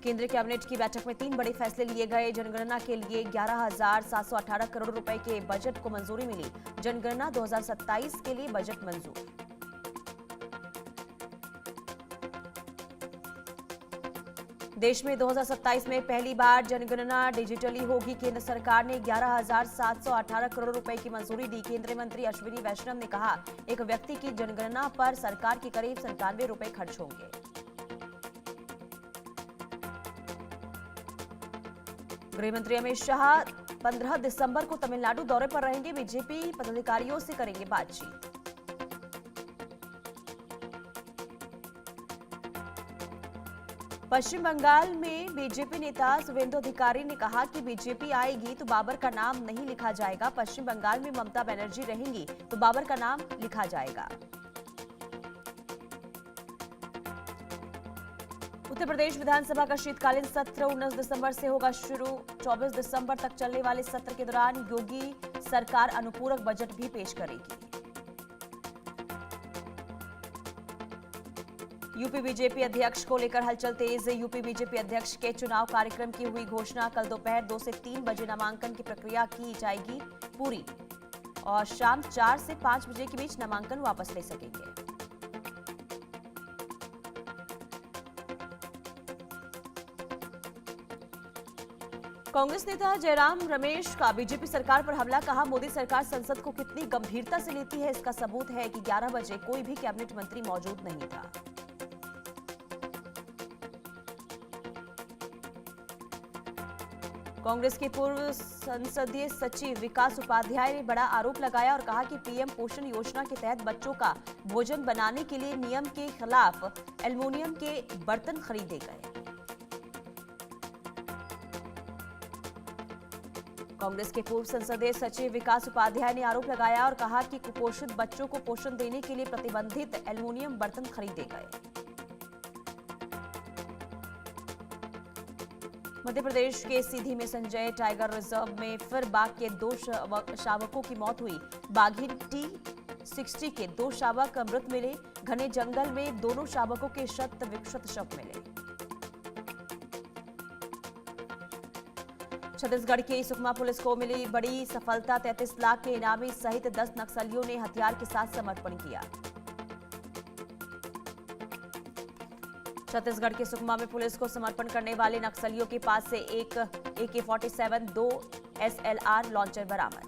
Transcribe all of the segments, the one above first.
केंद्रीय कैबिनेट की बैठक में 3 बड़े फैसले लिए गए। जनगणना के लिए 11,718 करोड़ रुपए के बजट को मंजूरी मिली। जनगणना 2027 के लिए बजट मंजूर। देश में 2027 में पहली बार जनगणना डिजिटली होगी। केंद्र सरकार ने 11,718 करोड़ रुपए की मंजूरी दी। केंद्रीय मंत्री अश्विनी वैष्णव ने कहा, एक व्यक्ति की जनगणना पर सरकार के करीब 97 रुपए खर्च होंगे। गृह मंत्री अमित शाह 15 दिसंबर को तमिलनाडु दौरे पर रहेंगे। बीजेपी पदाधिकारियों से करेंगे बातचीत। पश्चिम बंगाल में बीजेपी नेता शुवेंदु अधिकारी ने कहा कि बीजेपी आएगी तो बाबर का नाम नहीं लिखा जाएगा। पश्चिम बंगाल में ममता बनर्जी रहेंगी तो बाबर का नाम लिखा जाएगा। उत्तर प्रदेश विधानसभा का शीतकालीन सत्र 19 दिसंबर से होगा शुरू। 24 दिसंबर तक चलने वाले सत्र के दौरान योगी सरकार अनुपूरक बजट भी पेश करेगी। यूपी बीजेपी अध्यक्ष को लेकर हलचल तेज। यूपी बीजेपी अध्यक्ष के चुनाव कार्यक्रम की हुई घोषणा। कल दोपहर 2 से 3 बजे नामांकन की प्रक्रिया की जाएगी पूरी और शाम 4 से 5 बजे के बीच नामांकन वापस ले सकेंगे। कांग्रेस नेता जयराम रमेश का बीजेपी सरकार पर हमला। कहा, मोदी सरकार संसद को कितनी गंभीरता से लेती है इसका सबूत है कि 11 बजे कोई भी कैबिनेट मंत्री मौजूद नहीं था। कांग्रेस के पूर्व संसदीय सचिव विकास उपाध्याय ने बड़ा आरोप लगाया और कहा कि पीएम पोषण योजना के तहत बच्चों का भोजन बनाने के लिए नियम के खिलाफ एल्युमिनियम के बर्तन खरीदे गए। कांग्रेस के पूर्व संसदीय सचिव विकास उपाध्याय ने आरोप लगाया और कहा कि कुपोषित बच्चों को पोषण देने के लिए प्रतिबंधित एल्युमिनियम बर्तन खरीदे गए। मध्य प्रदेश के सीधी में संजय टाइगर रिजर्व में फिर बाघ के 2 शावकों की मौत हुई। बाघिन T60 के 2 शावक मृत मिले। घने जंगल में दोनों शावकों के शत विक्षत शव मिले। छत्तीसगढ़ की सुकमा पुलिस को मिली बड़ी सफलता। 33 लाख के इनामी सहित 10 नक्सलियों ने हथियार के साथ समर्पण किया। छत्तीसगढ़ के सुकमा में पुलिस को समर्पण करने वाले नक्सलियों के पास से एक AK-47, 2 SLR लॉन्चर बरामद।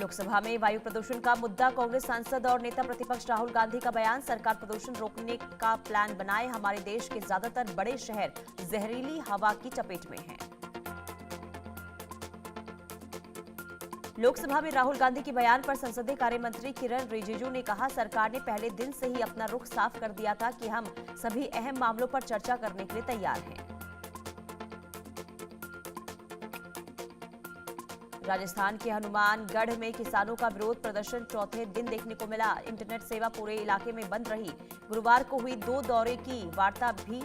लोकसभा में वायु प्रदूषण का मुद्दा। कांग्रेस सांसद और नेता प्रतिपक्ष राहुल गांधी का बयान। सरकार प्रदूषण रोकने का प्लान बनाए। हमारे देश के ज्यादातर बड़े शहर जहरीली हवा की चपेट में हैं। लोकसभा में राहुल गांधी के बयान पर संसदीय कार्य मंत्री किरण रिजिजू ने कहा, सरकार ने पहले दिन से ही अपना रुख साफ कर दिया था कि हम सभी अहम मामलों पर चर्चा करने के लिए तैयार हैं। राजस्थान के हनुमानगढ़ में किसानों का विरोध प्रदर्शन चौथे दिन देखने को मिला। इंटरनेट सेवा पूरे इलाके में बंद रही। गुरुवार को हुई 2 दौरे की वार्ता भी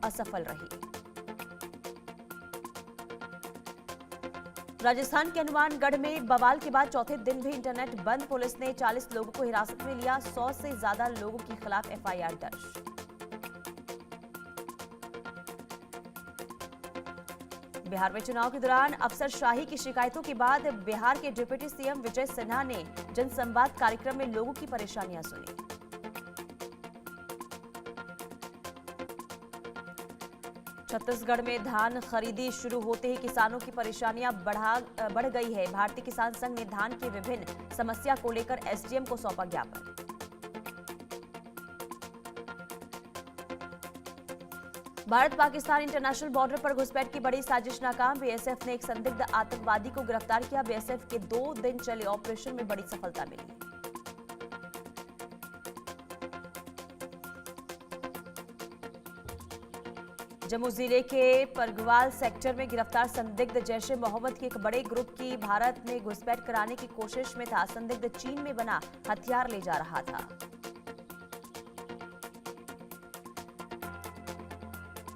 असफल रही। राजस्थान के हनुमानगढ़ में बवाल के बाद चौथे दिन भी इंटरनेट बंद। पुलिस ने 40 लोगों को हिरासत में लिया। 100 से ज्यादा लोगों के खिलाफ FIR दर्ज। बिहार में चुनाव के दौरान अफसरशाही की शिकायतों के बाद बिहार के डिप्टी सीएम विजय सिन्हा ने जनसंवाद कार्यक्रम में लोगों की परेशानियां सुनी। छत्तीसगढ़ में धान खरीदी शुरू होते ही किसानों की परेशानियां बढ़ गई है। भारतीय किसान संघ ने धान की विभिन्न समस्या को लेकर SDM को सौंपा ज्ञापन। भारत पाकिस्तान इंटरनेशनल बॉर्डर पर घुसपैठ की बड़ी साजिश नाकाम। BSF ने एक संदिग्ध आतंकवादी को गिरफ्तार किया। BSF के 2 दिन चले ऑपरेशन में बड़ी सफलता मिली। जम्मू जिले के परगवाल सेक्टर में गिरफ्तार संदिग्ध जैश ए मोहम्मद के एक बड़े ग्रुप की भारत में घुसपैठ कराने की कोशिश में था। संदिग्ध चीन में बना हथियार ले जा रहा था।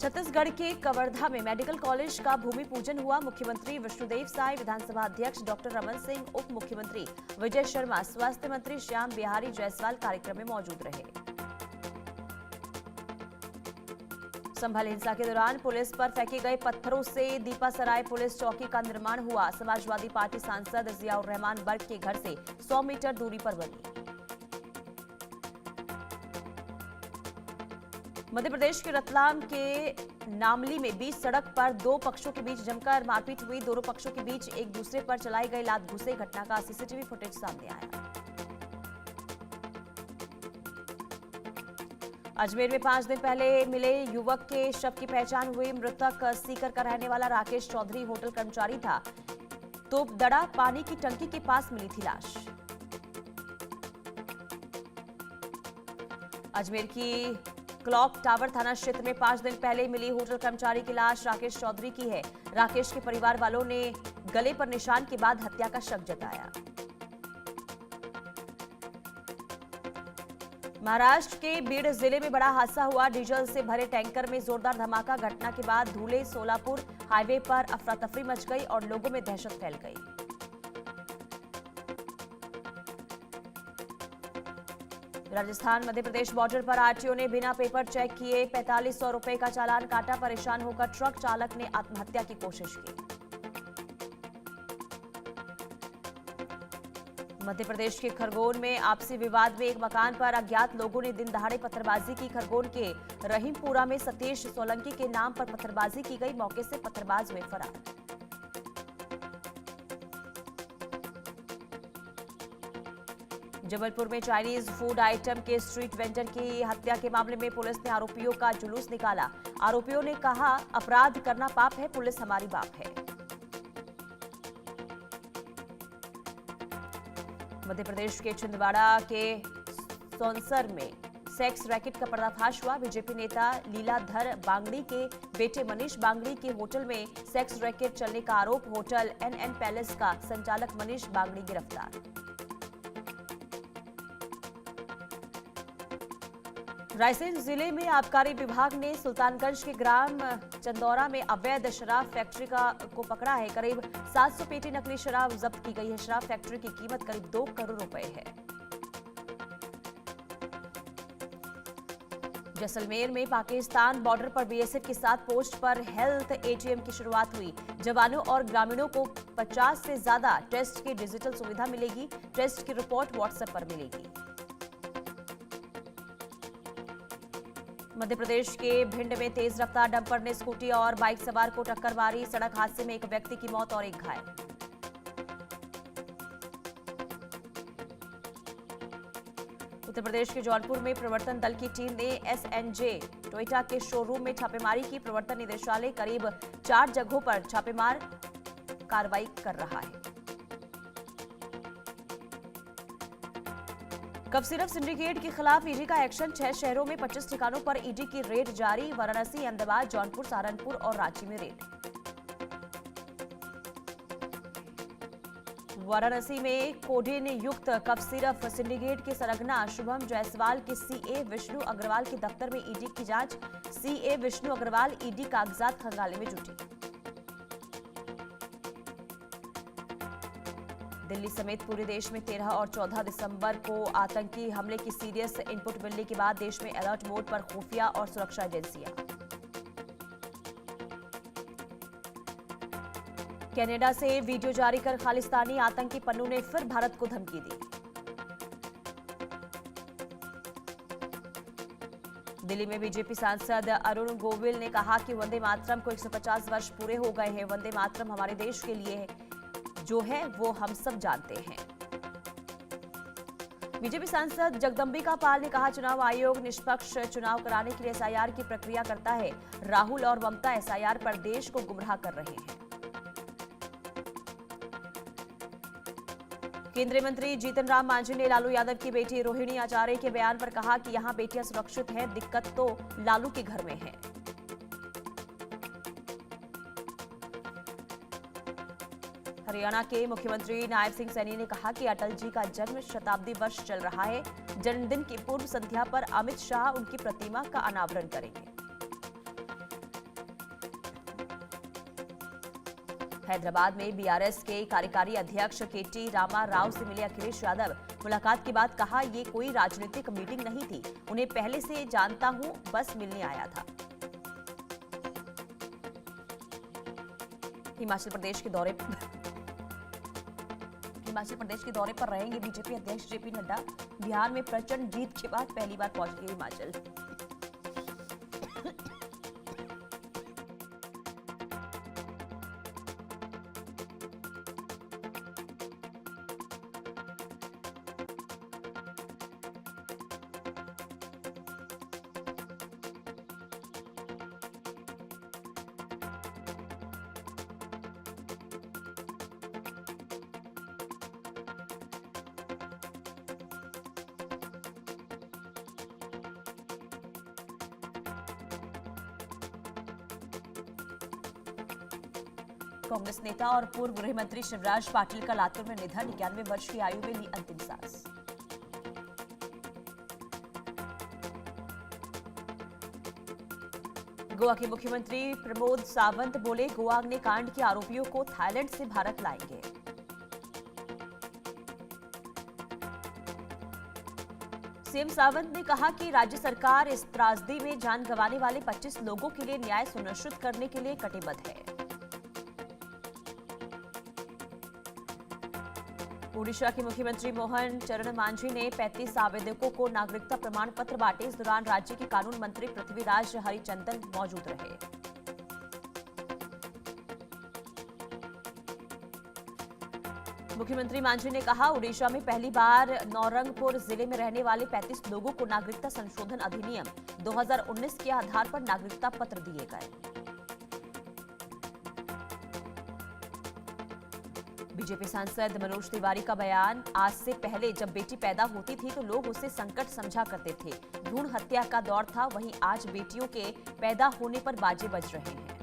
छत्तीसगढ़ के कवर्धा में मेडिकल कॉलेज का भूमि पूजन हुआ। मुख्यमंत्री विष्णुदेव साय, विधानसभा अध्यक्ष डॉक्टर रमन सिंह, उप मुख्यमंत्री विजय शर्मा, स्वास्थ्य मंत्री श्याम बिहारी जायसवाल कार्यक्रम में मौजूद रहे। संभल हिंसा के दौरान पुलिस पर फेंके गए पत्थरों से दीपासराय पुलिस चौकी का निर्माण हुआ। समाजवादी पार्टी सांसद जियाउर रहमान बर्ग के घर से 100 मीटर दूरी पर बनी। मध्य प्रदेश के रतलाम के नामली में बीच सड़क पर दो पक्षों के बीच जमकर मारपीट हुई। दोनों पक्षों के बीच एक दूसरे पर चलाई गई लात घुसे। घटना का सीसीटीवी फुटेज सामने आया। अजमेर में 5 दिन पहले मिले युवक के शव की पहचान हुई। मृतक सीकर का रहने वाला राकेश चौधरी होटल कर्मचारी था। तोपदड़ा पानी की टंकी के पास मिली थी लाश। अजमेर की क्लॉक टावर थाना क्षेत्र में 5 दिन पहले मिली होटल कर्मचारी की लाश राकेश चौधरी की है। राकेश के परिवार वालों ने गले पर निशान के बाद हत्या का शक जताया। महाराष्ट्र के बीड़ जिले में बड़ा हादसा हुआ। डीजल से भरे टैंकर में जोरदार धमाका। घटना के बाद धुले सोलापुर हाईवे पर अफरा तफरी मच गई और लोगों में दहशत फैल गई। राजस्थान मध्य प्रदेश बॉर्डर पर आरटीओ ने बिना पेपर चेक किए 4500 रुपए का चालान काटा। परेशान होकर ट्रक चालक ने आत्महत्या की कोशिश की। मध्य प्रदेश के खरगोन में आपसी विवाद में एक मकान पर अज्ञात लोगों ने दिन दहाड़े पत्थरबाजी की। खरगोन के रहीमपुरा में सतीश सोलंकी के नाम पर पत्थरबाजी की गई। मौके से पत्थरबाज हुए फरार। जबलपुर में चाइनीज फूड आइटम के स्ट्रीट वेंडर की हत्या के मामले में पुलिस ने आरोपियों का जुलूस निकाला। आरोपियों ने कहा, अपराध करना पाप है, पुलिस हमारी बाप है। मध्य प्रदेश के छिंदवाड़ा के सौंसर में सेक्स रैकेट का पर्दाफाश हुआ। बीजेपी नेता लीलाधर बांगड़ी के बेटे मनीष बांगड़ी के होटल में सेक्स रैकेट चलने का आरोप। होटल एनएन पैलेस का संचालक मनीष बांगड़ी गिरफ्तार। रायसेन जिले में आबकारी विभाग ने सुल्तानगंज के ग्राम चंदौरा में अवैध शराब फैक्ट्री को पकड़ा है। करीब 700 पेटी नकली शराब जब्त की गई है। शराब फैक्ट्री की कीमत करीब 2 करोड़ रुपए है। जैसलमेर में पाकिस्तान बॉर्डर पर बीएसएफ के साथ पोस्ट पर हेल्थ एटीएम की शुरुआत हुई। जवानों और ग्रामीणों को 50 से ज्यादा टेस्ट की डिजिटल सुविधा मिलेगी। टेस्ट की रिपोर्ट व्हाट्सएप पर मिलेगी। मध्य प्रदेश के भिंड में तेज रफ्तार डंपर ने स्कूटी और बाइक सवार को टक्कर मारी। सड़क हादसे में एक व्यक्ति की मौत और एक घायल। उत्तर प्रदेश के जौनपुर में प्रवर्तन दल की टीम ने एसएनजे टोयोटा के शोरूम में छापेमारी की। प्रवर्तन निदेशालय करीब 4 जगहों पर छापेमार कार्रवाई कर रहा है। कफ सिरप सिंडिकेट के खिलाफ ईडी का एक्शन। 6 शहरों में 25 ठिकानों पर ईडी की रेड जारी। वाराणसी, अहमदाबाद, जौनपुर, सहारनपुर और रांची में रेड। वाराणसी में कोडेन युक्त कफ सिरप सिंडिकेट के सरगना शुभम जायसवाल के सीए विष्णु अग्रवाल के दफ्तर में ईडी की जांच। सीए विष्णु अग्रवाल ईडी कागजात खंगालने में जुटी। दिल्ली समेत पूरे देश में 13 और 14 दिसंबर को आतंकी हमले की सीरियस इनपुट मिलने के बाद देश में अलर्ट मोड पर खुफिया और सुरक्षा एजेंसियां। कनाडा से वीडियो जारी कर खालिस्तानी आतंकी पन्नू ने फिर भारत को धमकी दी। दिल्ली में बीजेपी सांसद अरुण गोविल ने कहा कि वंदे मातरम को 150 वर्ष पूरे हो गए हैं। वंदे मातरम हमारे देश के लिए जो है वो हम सब जानते हैं। बीजेपी सांसद जगदंबिका पाल ने कहा, चुनाव आयोग निष्पक्ष चुनाव कराने के लिए एसआईआर की प्रक्रिया करता है। राहुल और ममता एसआईआर पर देश को गुमराह कर रहे हैं। केंद्रीय मंत्री जीतन राम मांझी ने लालू यादव की बेटी रोहिणी आचार्य के बयान पर कहा कि यहां बेटियां सुरक्षित हैं, दिक्कत तो लालू के घर में है। हरियाणा के मुख्यमंत्री नायब सिंह सैनी ने कहा कि अटल जी का जन्म शताब्दी वर्ष चल रहा है। जन्मदिन की पूर्व संध्या पर अमित शाह उनकी प्रतिमा का अनावरण करेंगे। हैदराबाद में बीआरएस के कार्यकारी अध्यक्ष केटी रामा राव से मिले अखिलेश यादव। मुलाकात के बाद कहा, ये कोई राजनीतिक मीटिंग नहीं थी, उन्हें पहले से जानता हूं, बस मिलने आया था। हिमाचल प्रदेश के दौरे पर रहेंगे बीजेपी अध्यक्ष जेपी नड्डा। बिहार में प्रचंड जीत के बाद पहली बार पहुंचेंगे हिमाचल। कांग्रेस नेता और पूर्व गृह मंत्री शिवराज पाटिल का लातूर में निधन। 91 वर्ष की आयु में ली अंतिम सांस। गोवा के मुख्यमंत्री प्रमोद सावंत बोले, गोवा अग्निकांड के आरोपियों को थाईलैंड से भारत लाएंगे। सीएम सावंत ने कहा कि राज्य सरकार इस त्रासदी में जान गंवाने वाले 25 लोगों के लिए न्याय सुनिश्चित करने के लिए कटिबद्ध है। ओडिशा के मुख्यमंत्री मोहन चरण मांझी ने 35 आवेदकों को नागरिकता प्रमाण पत्र बांटे। इस दौरान राज्य के कानून मंत्री पृथ्वीराज हरिचंदन मौजूद रहे। मुख्यमंत्री मांझी ने कहा, ओडिशा में पहली बार नौरंगपुर जिले में रहने वाले 35 लोगों को नागरिकता संशोधन अधिनियम 2019 के आधार पर नागरिकता पत्र दिए गए। बीजेपी सांसद मनोज तिवारी का बयान, आज से पहले जब बेटी पैदा होती थी तो लोग उसे संकट समझा करते थे। भ्रूण हत्या का दौर था, वहीं आज बेटियों के पैदा होने पर बाजे बज रहे हैं।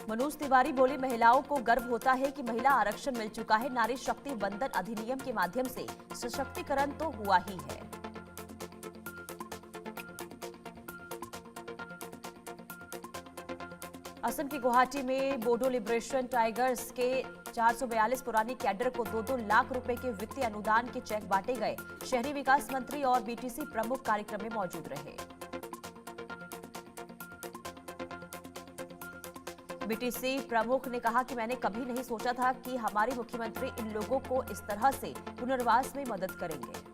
मनोज तिवारी बोले, महिलाओं को गर्व होता है कि महिला आरक्षण मिल चुका है। नारी शक्ति वंदन अधिनियम के माध्यम से सशक्तिकरण तो हुआ ही है। असम के गुवाहाटी में बोडो लिबरेशन टाइगर्स के 442 पुराने कैडर को 2-2 लाख रुपए के वित्तीय अनुदान के चेक बांटे गए। शहरी विकास मंत्री और बीटीसी प्रमुख कार्यक्रम में मौजूद रहे। बीटीसी प्रमुख ने कहा कि मैंने कभी नहीं सोचा था कि हमारे मुख्यमंत्री इन लोगों को इस तरह से पुनर्वास में मदद करेंगे।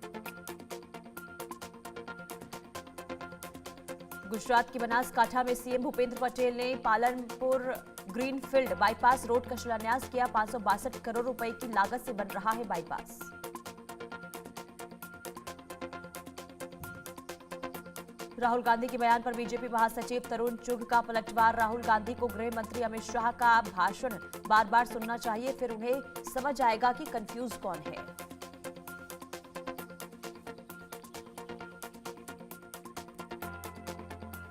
गुजरात के बनासकांठा में सीएम भूपेंद्र पटेल ने पालनपुर ग्रीनफील्ड बाईपास रोड का शिलान्यास किया। 562 करोड़ रुपए की लागत से बन रहा है बाईपास। राहुल गांधी के बयान पर बीजेपी महासचिव तरुण चुघ का पलटवार। राहुल गांधी को गृह मंत्री अमित शाह का भाषण बार बार सुनना चाहिए, फिर उन्हें समझ आएगा कि कंफ्यूज कौन है।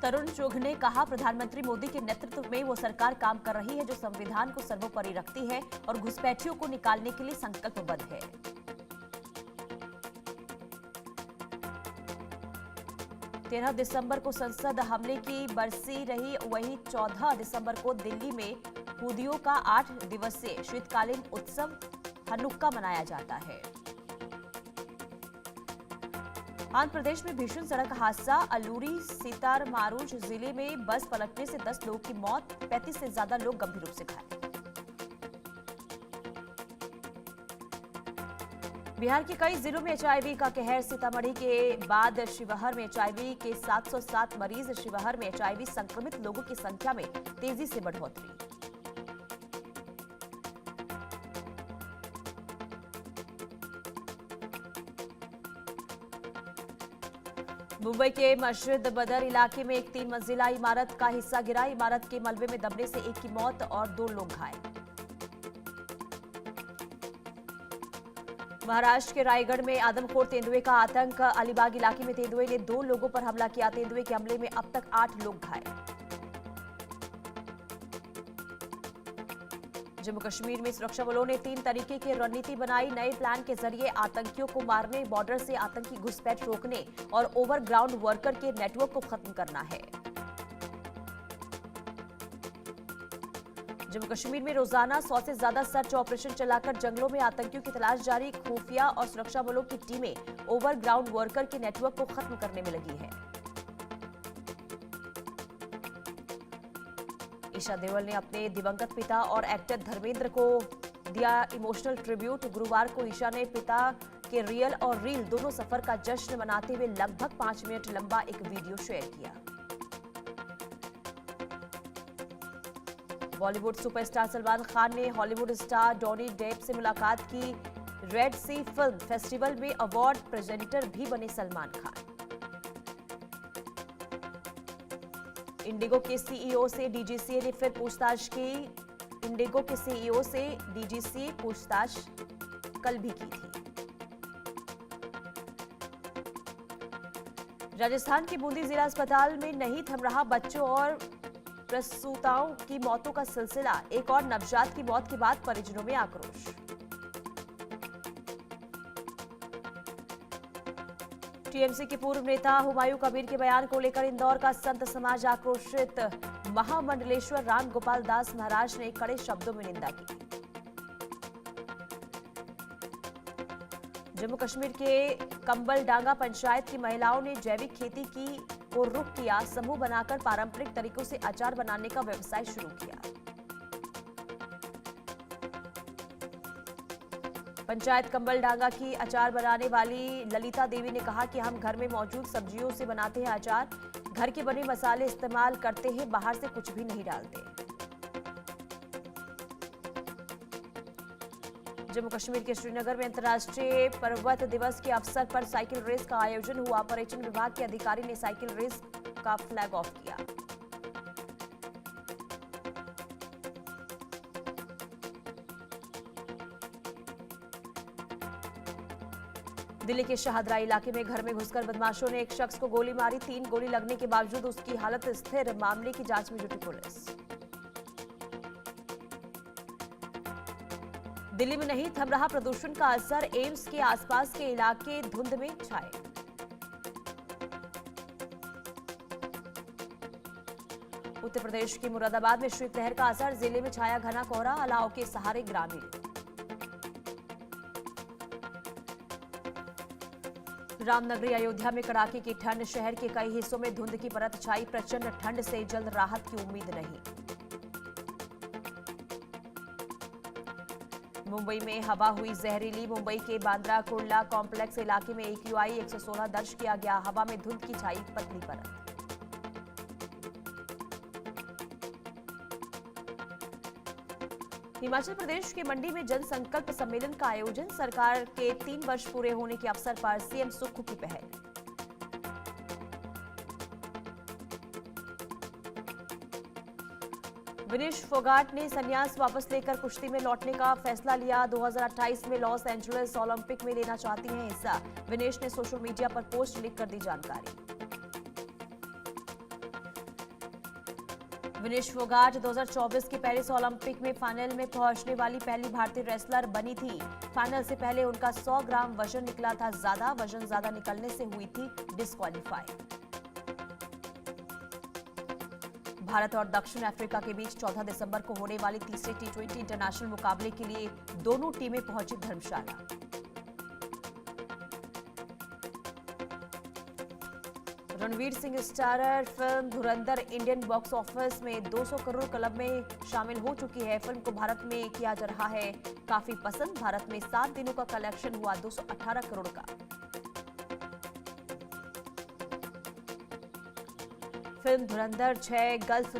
तरुण चुघ ने कहा, प्रधानमंत्री मोदी के नेतृत्व में वो सरकार काम कर रही है जो संविधान को सर्वोपरि रखती है और घुसपैठियों को निकालने के लिए संकल्पबद्ध है। तेरह दिसंबर को संसद हमले की बरसी रही, वहीं 14 दिसंबर को दिल्ली में हूदियों का 8 दिवसीय शीतकालीन उत्सव हनुक्का मनाया जाता है। आंध्र प्रदेश में भीषण सड़क हादसा, अलूरी सीतारमारुज जिले में बस पलटने से 10 लोगों की मौत, 35 से ज्यादा लोग गंभीर रूप से घायल। बिहार के कई जिलों में एचआईवी का कहर, सीतामढ़ी के बाद शिवहर में एचआईवी के 707 मरीज। शिवहर में एचआईवी संक्रमित लोगों की संख्या में तेजी से बढ़ोतरी। मुंबई के मस्जिद बदर इलाके में एक 3 मंजिला इमारत का हिस्सा गिरा। इमारत के मलबे में दबने से एक की मौत और 2 लोग घायल। महाराष्ट्र के रायगढ़ में आदमखोर तेंदुए का आतंक, अलीबाग इलाके में तेंदुए ने 2 लोगों पर हमला किया। तेंदुए के हमले में अब तक 8 लोग घायल। जम्मू कश्मीर में सुरक्षा बलों ने 3 तरीके की रणनीति बनाई। नए प्लान के जरिए आतंकियों को मारने, बॉर्डर से आतंकी घुसपैठ रोकने और ओवरग्राउंड वर्कर के नेटवर्क को खत्म करना है। जम्मू कश्मीर में रोजाना 100 से ज्यादा सर्च ऑपरेशन चलाकर जंगलों में आतंकियों की तलाश जारी। खुफिया और सुरक्षा बलों की टीमें ओवरग्राउंड वर्कर के नेटवर्क को खत्म करने में लगी है। ईशा देओल ने अपने दिवंगत पिता और एक्टर धर्मेंद्र को दिया इमोशनल ट्रिब्यूट। गुरुवार को ईशा ने पिता के रियल और रील दोनों सफर का जश्न मनाते हुए लगभग 5 मिनट लंबा एक वीडियो शेयर किया। बॉलीवुड सुपरस्टार सलमान खान ने हॉलीवुड स्टार जॉनी डेप से मुलाकात की। रेड सी फिल्म फेस्टिवल में अवार्ड प्रेजेंटर भी बने सलमान खान। इंडिगो के सीईओ से डीजीसीए ने फिर पूछताछ की। इंडिगो के सीईओ से डीजीसीए पूछताछ कल भी की थी। राजस्थान के बूंदी जिला अस्पताल में नहीं थम रहा बच्चों और प्रसूताओं की मौतों का सिलसिला। एक और नवजात की मौत के बाद परिजनों में आक्रोश। टीएमसी के पूर्व नेता हुमायूं कबीर के बयान को लेकर इंदौर का संत समाज आक्रोशित। महामंडलेश्वर राम गोपाल दास महाराज ने कड़े शब्दों में निंदा की। जम्मू कश्मीर के कंबल डांगा पंचायत की महिलाओं ने जैविक खेती की को रुख किया। समूह बनाकर पारंपरिक तरीकों से अचार बनाने का व्यवसाय शुरू किया। पंचायत कंबल डांगा की अचार बनाने वाली ललिता देवी ने कहा कि हम घर में मौजूद सब्जियों से बनाते हैं अचार। घर के बने मसाले इस्तेमाल करते हैं, बाहर से कुछ भी नहीं डालते। जम्मू कश्मीर के श्रीनगर में अंतर्राष्ट्रीय पर्वत दिवस के अवसर पर साइकिल रेस का आयोजन हुआ। पर्यटन विभाग के अधिकारी ने साइकिल रेस का फ्लैग ऑफ किया। दिल्ली के शाहदरा इलाके में घर में घुसकर बदमाशों ने एक शख्स को गोली मारी। 3 गोली लगने के बावजूद उसकी हालत स्थिर। मामले की जांच में जुटी पुलिस। दिल्ली में नहीं थम रहा प्रदूषण का असर। एम्स के आसपास के इलाके धुंध में छाए। उत्तर प्रदेश के मुरादाबाद में शीतलहर का असर। जिले में छाया घना कोहरा। अलाव के सहारे ग्रामीण। रामनगरी अयोध्या में कड़ाके की ठंड। शहर के कई हिस्सों में धुंध की परत छाई। प्रचंड ठंड से जल्द राहत की उम्मीद नहीं। मुंबई में हवा हुई जहरीली। मुंबई के बांद्रा कुर्ला कॉम्प्लेक्स इलाके में AQI 116 दर्ज किया गया। हवा में धुंध की छाई पतली परत। हिमाचल प्रदेश के मंडी में जन संकल्प सम्मेलन का आयोजन। सरकार के 3 वर्ष पूरे होने के अवसर पर सीएम सुक्खू की पहल। विनेश फोगाट ने संन्यास वापस लेकर कुश्ती में लौटने का फैसला लिया। 2028 में लॉस एंजलिस ओलंपिक में लेना चाहती हैं हिस्सा। विनेश ने सोशल मीडिया पर पोस्ट लिखकर दी जानकारी। विनेश फोगाट 2024 के पेरिस ओलंपिक में फाइनल में पहुंचने वाली पहली भारतीय रेसलर बनी थी। फाइनल से पहले उनका 100 ग्राम वजन निकला था ज्यादा। वजन ज्यादा निकलने से हुई थी डिस्क्वालीफाई। भारत और दक्षिण अफ्रीका के बीच 14 दिसंबर को होने वाली तीसरे T20 इंटरनेशनल मुकाबले के लिए दोनों टीमें पहुंची धर्मशाला। रणवीर सिंह स्टारर फिल्म धुरंधर इंडियन बॉक्स ऑफिस में 200 करोड़ क्लब में शामिल हो चुकी है। फिल्म को भारत में किया जा रहा है काफी पसंद। भारत में 7 दिनों का कलेक्शन हुआ 218 करोड़ का। फिल्म धुरंधर 6 गल्फ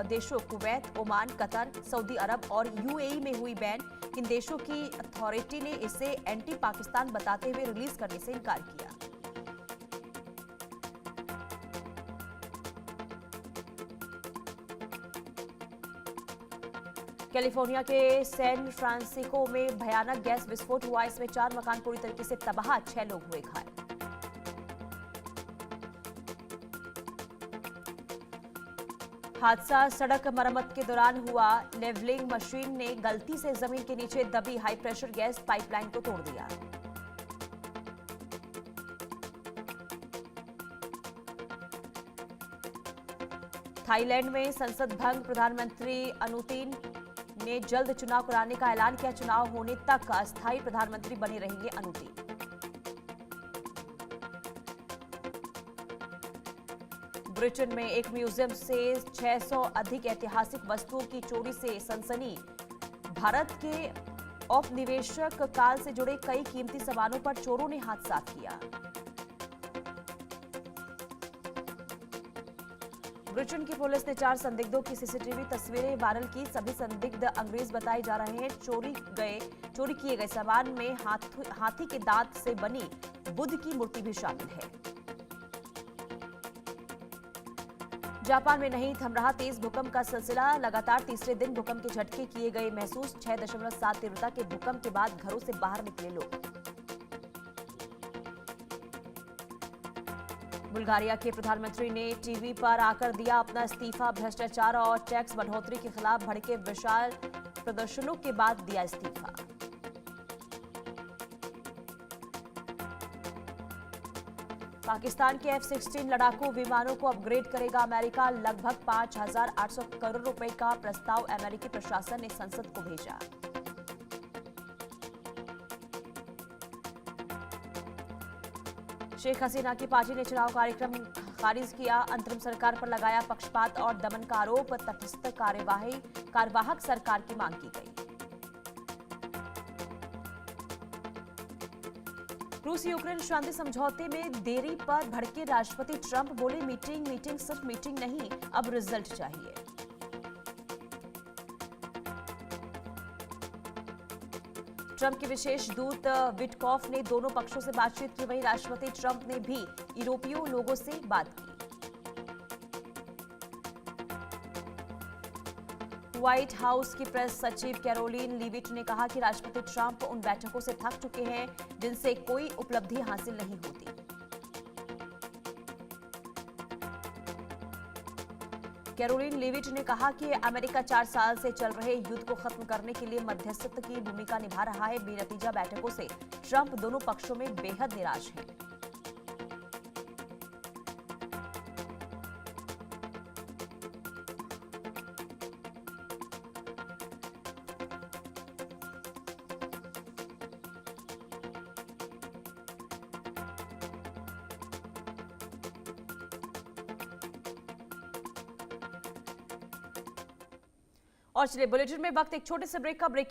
देशों कुवैत, ओमान, कतर, सऊदी अरब और UAE में हुई बैन। इन देशों की अथॉरिटी ने इसे एंटी पाकिस्तान बताते हुए रिलीज करने से इनकार किया। कैलिफोर्निया के सैन फ्रांसिस्को में भयानक गैस विस्फोट हुआ। इसमें 4 मकान पूरी तरीके से तबाह, 6 लोग हुए घायल। हादसा सड़क मरम्मत के दौरान हुआ। लेवलिंग मशीन ने गलती से जमीन के नीचे दबी हाई प्रेशर गैस पाइपलाइन को तोड़ दिया। थाईलैंड में संसद भंग। प्रधानमंत्री अनुतिन ने जल्द चुनाव कराने का ऐलान किया। चुनाव होने तक अस्थायी प्रधानमंत्री बने रहेंगे अनुतिन। ब्रिटेन में एक म्यूजियम से 600 अधिक ऐतिहासिक वस्तुओं की चोरी से सनसनी। भारत के औपनिवेशिक काल से जुड़े कई कीमती सामानों पर चोरों ने हाथ साफ किया। ब्रिटेन की पुलिस ने 4 संदिग्धों की सीसीटीवी तस्वीरें वायरल की। सभी संदिग्ध अंग्रेज बताए जा रहे हैं। चोरी किए गए सामान में हाथी के दांत से बनी बुद्ध की मूर्ति भी शामिल है। जापान में नहीं थम रहा तेज भूकंप का सिलसिला। लगातार तीसरे दिन भूकंप के झटके किए गए महसूस। 6.7 तीव्रता के भूकंप के बाद घरों से बाहर निकले लोग। बुल्गारिया के प्रधानमंत्री ने टीवी पर आकर दिया अपना इस्तीफा। भ्रष्टाचार और टैक्स बढ़ोतरी के खिलाफ भड़के विशाल प्रदर्शनों के बाद दिया इस्तीफा। पाकिस्तान के F-16 लड़ाकू विमानों को अपग्रेड करेगा अमेरिका। लगभग 5,800 करोड़ रुपए का प्रस्ताव अमेरिकी प्रशासन ने संसद को भेजा। शेख हसीना की पार्टी ने चुनाव कार्यक्रम खारिज किया। अंतरिम सरकार पर लगाया पक्षपात और दमन का आरोप। तटस्थ कार्यवाहक सरकार की मांग की गई। रूस यूक्रेन शांति समझौते में देरी पर भड़के राष्ट्रपति ट्रंप। बोले मीटिंग सिर्फ मीटिंग नहीं, अब रिजल्ट चाहिए। ट्रंप के विशेष दूत विटकॉफ ने दोनों पक्षों से बातचीत की। वहीं राष्ट्रपति ट्रंप ने भी यूरोपीय लोगों से बात की। व्हाइट हाउस की प्रेस सचिव कैरोलिन लीविट ने कहा कि राष्ट्रपति ट्रंप उन बैठकों से थक चुके हैं जिनसे कोई उपलब्धि हासिल नहीं होती। कैरोलिन लीविट ने कहा कि अमेरिका 4 साल से चल रहे युद्ध को खत्म करने के लिए मध्यस्थता की भूमिका निभा रहा है। बेनतीजा बैठकों से ट्रंप दोनों पक्षों में बेहद निराश हैं। और चलिए बुलेटिन में वक्त एक छोटे से ब्रेक का।